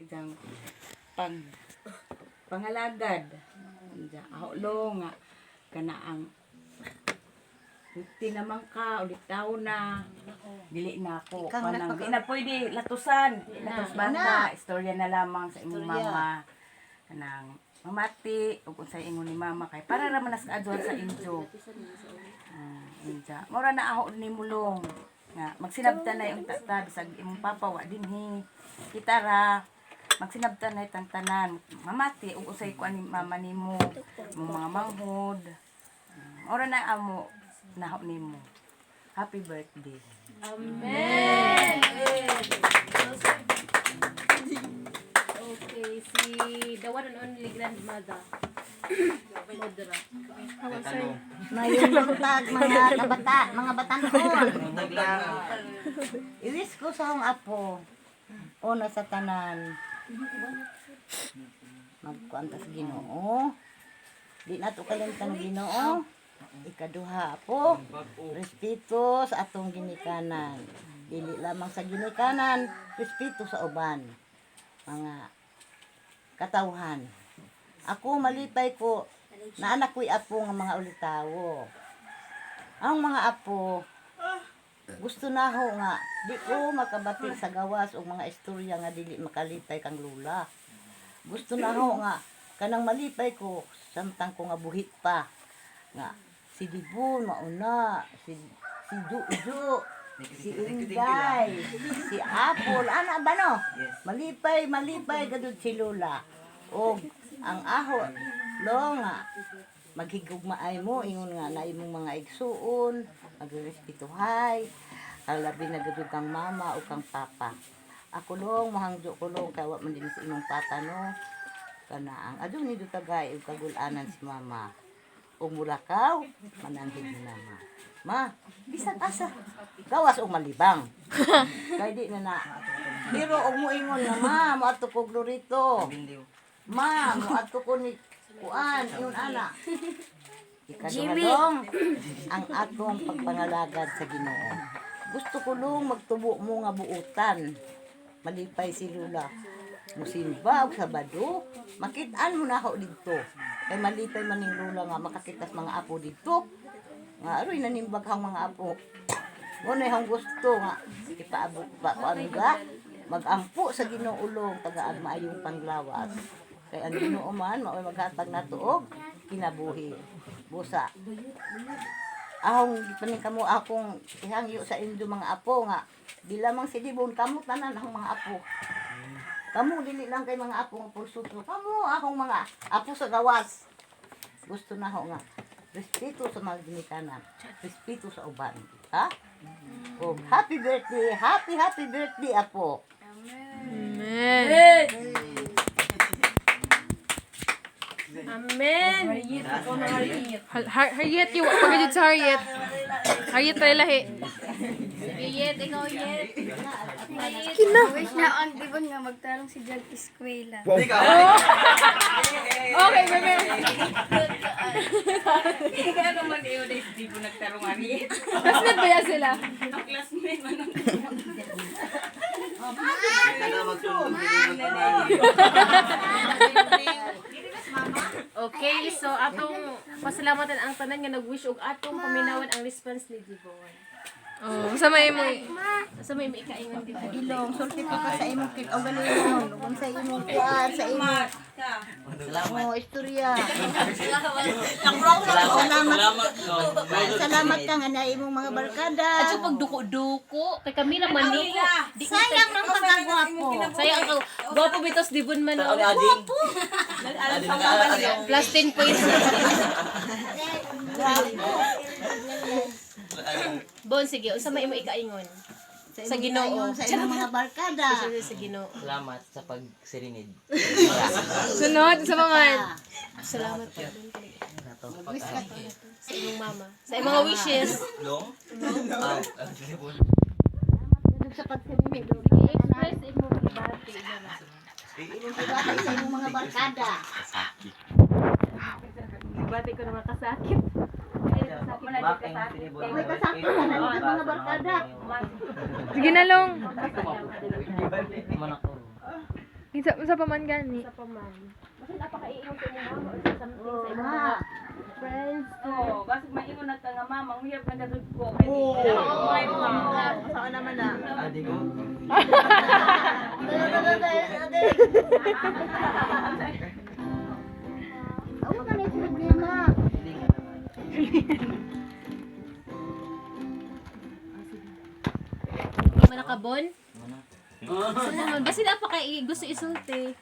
idang pangalagad. Anja lo nga kanaang uti naman ka ulit taon na dili na ako kanang di na pwede latusan latos bata istorya na lamang sa imong mama kanang mamati ug unsay ingon ni mama kay para ra man nas kaadwan sa inyo. Anja mura na ako ni mulong nga magsinabtan na yung tata bisag imong papa wa dinhi kita ra magsinabtan na itang tanan mamati ug usay ko ani mama nimo imong mga manghod mura na amo naho nimo. Happy birthday. Amen. Okay, si the one and only grandmother. Modera. Mayong buntag mga kabata, mga batanon. Iwis ko sa akong apo. Una sa tanan. Magkuanta sa Ginoo. Di na to kalimtan Ginoo. Ikaduha po, respeto sa atong ginikanan. Dili lamang sa ginikanan, respeto sa uban. Mga katawhan. Ako malipay ko na anak ko'y apo nga mga ulitawo. Ang mga apo, gusto na ho nga, di ko makabati sa gawas o mga istorya nga dili makalipay kang lula. Gusto na ho nga, kanang malipay ko, samtang ko nga buhit pa. Nga, si Dibon, mauna, si Juju, si Inday, si Apple, ana ba no? Malipay, gadud si Lula. O, ang aho, lo nga, maghigugmaay mo, ingon nga na imong mga igsuon, magrespetuhay, labi na gadud kang mama o kang papa. Ako long, mahangjo ko long, kaya man din sa imong papa no, kana ang adun ni Dutagay, o kagulanan si mama. O mulakaw, mananghid ni mama. Ma, bisag asa. Gawas o malibang. Kaya di na na. Pero og mo ingon nga, ma, moadto ko glorito. Ma, moadto ko ni kuan, yun ana. Ikaduhalong, ang atong pagpangalagad sa Ginoo. Gusto ko long magtubo mo nga buutan. Malipay si Lula. Musimba og Sabado, makit-an mo na ako dito. Kay malipay maning Lula nga makakitas mga apo dito. Nga aroy nanimbaghang mga apo. Ngunay hang gusto nga ipaabot pa ko amiga magampo sa Ginoo ulong tagaan maayong panglawas. Kay ang Ginoo man mao maghatag nato og kinabuhi. Busa. Ahong gipaning kamo akong ihangyo sa inyo mga apo nga di lamang si Dibon kamo tanan ang mga apo. Kamu dili lang kay mga apo nga pulsutro. Kamu akong mga apo sa gawas. Gusto na ho nga respeto sa mga ginikanan, respeto sa uban, ha? O happy birthday, happy birthday apo. Amen. Amen. Harriet, yung pagkajud sa Harriet. Harriet tayo lahi. Yet, ikaw yet. Wish na ang Dibon nga magtarong si Jag Eskwela. Okay, bebe. Kaya naman iyo na hindi ko nagtarong ani. Classmate ba yan sila? Ang classmate man ang Okay, so atong pasalamatan ang tanan nga nag-wish og atong paminawan ang response ni Dibon. Oh, sa may mo. Sa may ikaingon Dibon. Ilong sulti ko ka sa imong kit o galingon, ug sa imong kuan sa imong mo istorya. Salamat ka nga na imong mga barkada. At sa pagduko-duko, kay kami ra man duko. Sayang nang pagkagwapo. Sayang ang gwapo bitos Dibon man. Gwapo. Plus 10 points. Bon, sige. Unsa may imo ikaingon? Sa Ginoo. Sa imong mga barkada. Sa Ginoo. Salamat sa pagsirinid. Sunod sa mga. Salamat po. Wish ka. Sa imong mama. Sa imong mga wishes. Long? Sa pagsirinid. Sige, express imong gibati. Ibata sa imong mga barkada. Gibati ko na makasakit. May kasakit ka na ng mga barkada. Sige na long. Isa pa man gani. Sa paman. Kasi napakaiingon sa inyong mama or sa something sa inyong mga friends. Oo, basig maingon na ka nga mama, uyab na gadud ko. Oo, Saan naman na? Adi ko. Ako ka na yung problema. Hindi man nakabon. Ano? Saan naman? Basi napaka gusto isulti.